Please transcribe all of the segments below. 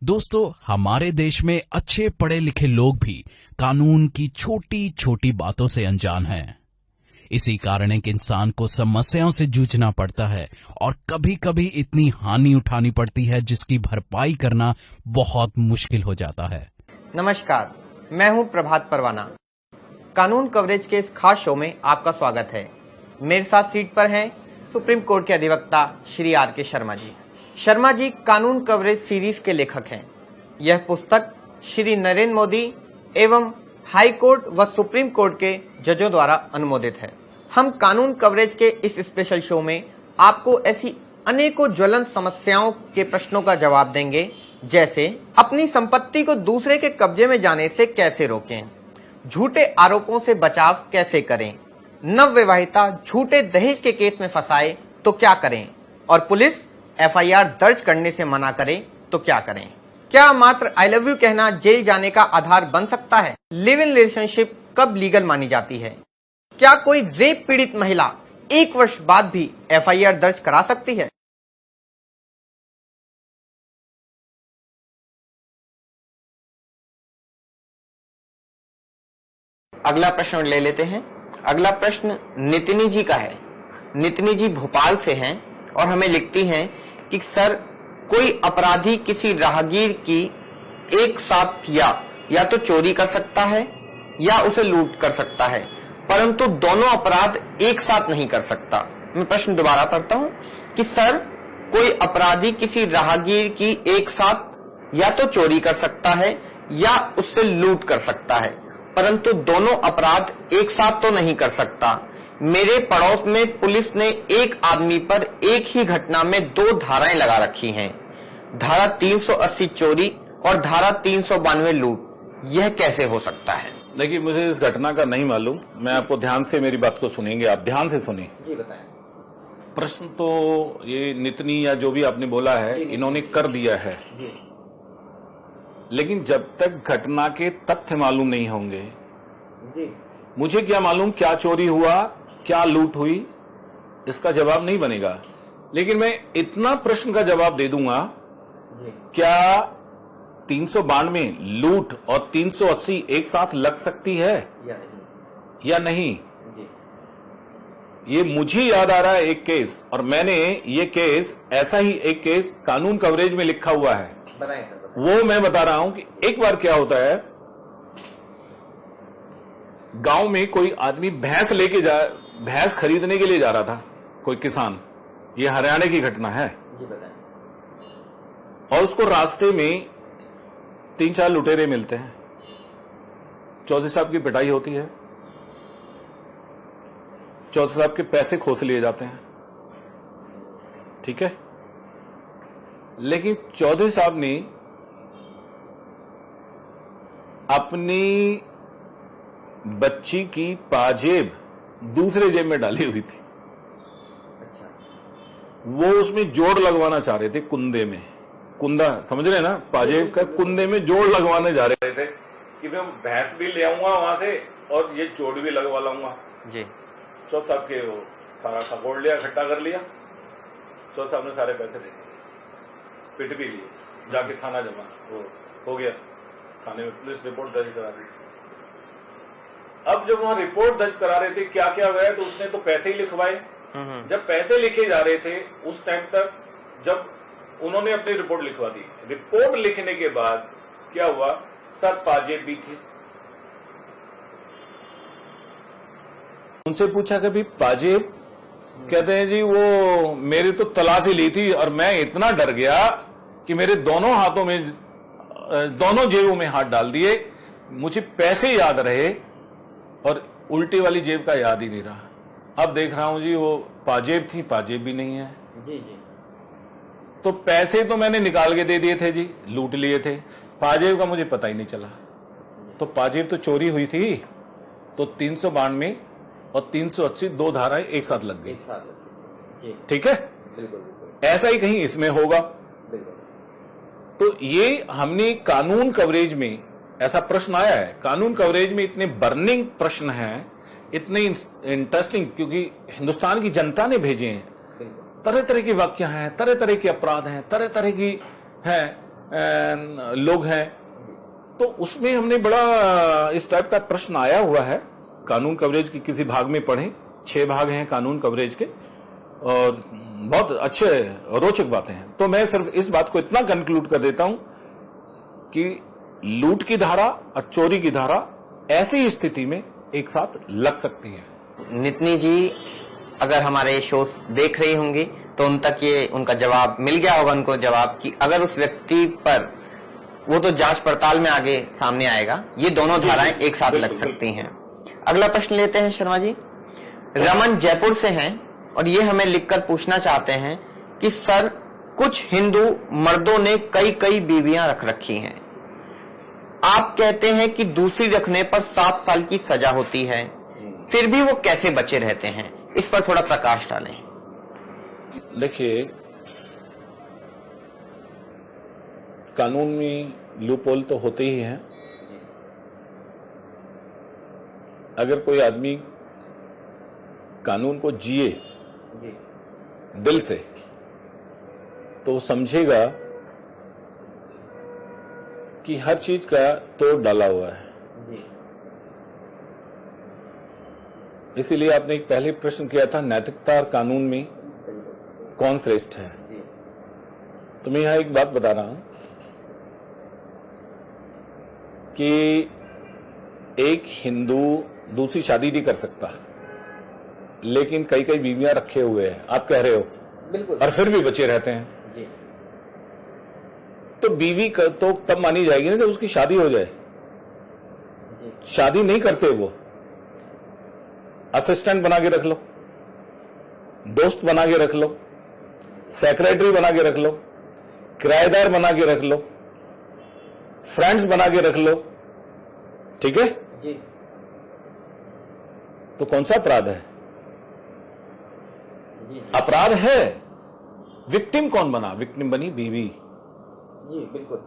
दोस्तों, हमारे देश में अच्छे पढ़े लिखे लोग भी कानून की छोटी छोटी बातों से अनजान हैं। इसी कारण एक इंसान को समस्याओं से जूझना पड़ता है और कभी कभी इतनी हानि उठानी पड़ती है जिसकी भरपाई करना बहुत मुश्किल हो जाता है। नमस्कार, मैं हूं प्रभात परवाना। कानून कवरेज के इस खास शो में आपका स्वागत है। मेरे साथ सीट पर हैं सुप्रीम कोर्ट के अधिवक्ता श्री आर.के. शर्मा जी। शर्मा जी कानून कवरेज सीरीज के लेखक हैं। यह पुस्तक श्री नरेंद्र मोदी एवं हाई कोर्ट व सुप्रीम कोर्ट के जजों द्वारा अनुमोदित है। हम कानून कवरेज के इस स्पेशल शो में आपको ऐसी अनेकों ज्वलंत समस्याओं के प्रश्नों का जवाब देंगे, जैसे अपनी संपत्ति को दूसरे के कब्जे में जाने से कैसे रोकें, झूठे आरोपों से बचाव कैसे करें, नवविवाहिता झूठे दहेज के केस में फंसाए तो क्या करें, और पुलिस एफआईआर दर्ज करने से मना करे तो क्या करें। क्या मात्र आई लव यू कहना जेल जाने का आधार बन सकता है? लिव इन रिलेशनशिप कब लीगल मानी जाती है? क्या कोई रेप पीड़ित महिला 1 वर्ष बाद भी एफआईआर दर्ज करा सकती है? अगला प्रश्न ले लेते हैं। अगला प्रश्न नितिनी जी का है। नितिनी जी भोपाल से हैं और हमें लिखती हैं कि सर, कोई अपराधी किसी राहगीर की एक साथ या तो चोरी कर सकता है या उसे लूट कर सकता है, परंतु दोनों अपराध एक साथ नहीं कर सकता। मैं प्रश्न दोबारा पढ़ता हूं कि सर, कोई अपराधी किसी राहगीर की एक साथ या तो चोरी कर सकता है या उससे लूट कर सकता है, परंतु दोनों अपराध एक साथ तो नहीं कर सकता। मेरे पड़ोस में पुलिस ने एक आदमी पर एक ही घटना में 2 धाराएं लगा रखी हैं, धारा 380 चोरी और धारा 392 लूट। यह कैसे हो सकता है? देखिए, मुझे इस घटना का नहीं मालूम। मैं आपको ध्यान से मेरी बात को सुनेंगे, आप ध्यान से सुनिए। जी बताएं। प्रश्न तो ये नितनी या जो भी आपने बोला है इन्होंने कर दिया है, लेकिन जब तक घटना के तथ्य मालूम नहीं होंगे, मुझे क्या मालूम क्या चोरी हुआ, क्या लूट हुई, इसका जवाब नहीं बनेगा। लेकिन मैं इतना प्रश्न का जवाब दे दूंगा, क्या 392 लूट और 380 एक साथ लग सकती है या नहीं? ये मुझे याद आ रहा है एक केस, और मैंने ये केस, ऐसा ही एक केस कानून कवरेज में लिखा हुआ है। वो मैं बता रहा हूं कि एक बार क्या होता है, गांव में कोई आदमी भैंस खरीदने के लिए जा रहा था, कोई किसान। ये हरियाणा की घटना है। और उसको रास्ते में 3-4 लुटेरे मिलते हैं। चौधरी साहब की पिटाई होती है, चौधरी साहब के पैसे खोस लिए जाते हैं, ठीक है। लेकिन चौधरी साहब ने अपनी बच्ची की पाजेब दूसरे जेब में डाली हुई थी। वो उसमें जोड़ लगवाना चाह रहे थे, कुंदे में। कुंदा समझ रहे ना, पाजेब का कुंदे में जोड़ लगवाने जा रहे थे कि मैं भैंस भी ले आऊंगा वहां से और ये जोड़ भी लगवा लाऊंगा जी। चौथ साहब के वो सारा खगोड़ लिया, इकट्ठा कर लिया। चौथ साहब ने सारे पैसे दे दिए, पिट भी लिए, जाके थाना जमा वो हो गया। थाने में पुलिस रिपोर्ट दर्ज करा दी। अब जब वहां रिपोर्ट दर्ज करा रहे थे, क्या क्या हुआ, तो उसने तो पैसे ही लिखवाए। जब पैसे लिखे जा रहे थे उस टाइम तक, जब उन्होंने अपनी रिपोर्ट लिखवा दी, रिपोर्ट लिखने के बाद क्या हुआ, सर पाजेब भी थी। उनसे पूछा कभी पाजेब? कहते हैं जी वो मेरी तो तलाशी ली थी और मैं इतना डर गया कि मेरे दोनों हाथों में, दोनों जेबों में हाथ डाल दिए। मुझे पैसे याद रहे और उल्टी वाली जेब का याद ही नहीं रहा। अब देख रहा हूं जी वो पाजेब थी, पाजेब भी नहीं है जी। तो पैसे तो मैंने निकाल के दे दिए थे जी, लूट लिए थे, पाजेब का मुझे पता ही नहीं चला। तो पाजेब तो चोरी हुई थी, तो 392 और 380 2 धाराएं एक साथ लग गई। ठीक है, बिल्कुल। ऐसा ही कहीं इसमें होगा। तो ये हमने कानून कवरेज में ऐसा प्रश्न आया है। कानून कवरेज में इतने बर्निंग प्रश्न हैं, इतने इंटरेस्टिंग, क्योंकि हिंदुस्तान की जनता ने भेजे हैं। तरह तरह की वाक्य हैं, तरह तरह के अपराध हैं, तरह तरह की हैं, लोग हैं, तो उसमें हमने बड़ा इस टाइप का प्रश्न आया हुआ है। कानून कवरेज की किसी भाग में पढ़ें, 6 भाग हैं कानून कवरेज के, और बहुत अच्छे रोचक बातें हैं। तो मैं सिर्फ इस बात को इतना कंक्लूड कर देता हूं कि लूट की धारा और चोरी की धारा ऐसी स्थिति में एक साथ लग सकती है। नितनी जी अगर हमारे शो देख रही होंगी तो उन तक ये उनका जवाब मिल गया होगा, उनको जवाब कि अगर उस व्यक्ति पर, वो तो जांच पड़ताल में आगे सामने आएगा, ये दोनों धाराएं एक साथ लग सकती हैं। अगला प्रश्न लेते हैं शर्मा जी। रमन जयपुर से हैं और ये हमें लिखकर पूछना चाहते हैं कि सर, कुछ हिंदू मर्दों ने कई कई बीवियां रख रखी हैं, आप कहते हैं कि दूसरी रखने पर 7 साल की सजा होती है, फिर भी वो कैसे बचे रहते हैं, इस पर थोड़ा प्रकाश डालें। देखिए, कानून में लूपहोल तो होते ही हैं। अगर कोई आदमी कानून को जिए दिल से, तो वो समझेगा कि हर चीज का तोड़ डाला हुआ है। इसीलिए आपने एक पहले प्रश्न किया था, नैतिकता और कानून में कौन श्रेष्ठ है। तो मैं यहां एक बात बता रहा हूं कि एक हिंदू दूसरी शादी नहीं कर सकता, लेकिन कई कई बीवियां रखे हुए हैं, आप कह रहे हो, बिल्कुल, और फिर भी बचे रहते हैं। तो बीवी तो तब मानी जाएगी ना जब उसकी शादी हो जाए। शादी नहीं करते वो, असिस्टेंट बना के रख लो, दोस्त बना के रख लो, सेक्रेटरी बना के रख लो, किराएदार बना के रख लो, फ्रेंड्स बना के रख लो, ठीक है जी। तो कौन सा अपराध है? अपराध है विक्टिम कौन बना? विक्टिम बनी बीवी। जी बिल्कुल,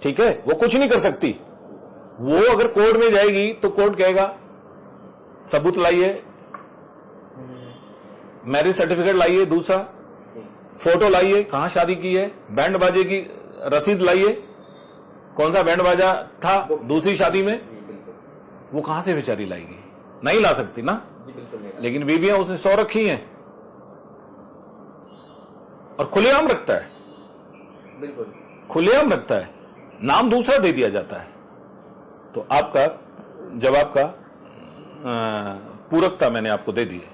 ठीक है, वो कुछ नहीं कर सकती। वो अगर कोर्ट में जाएगी तो कोर्ट कहेगा सबूत लाइए, मैरिज सर्टिफिकेट लाइए, दूसरा फोटो लाइए, कहां शादी की है, बैंड बाजे की रसीद लाइए, कौन सा बैंड बाजा था दूसरी शादी में, वो कहां से बेचारी लाएगी? नहीं ला सकती ना। लेकिन बीबियां उसने 100 रखी हैं और खुलेआम रखता है, बिल्कुल खुलेआम रखता है, नाम दूसरा दे दिया जाता है। तो आपका जवाब का पूरकता मैंने आपको दे दी है।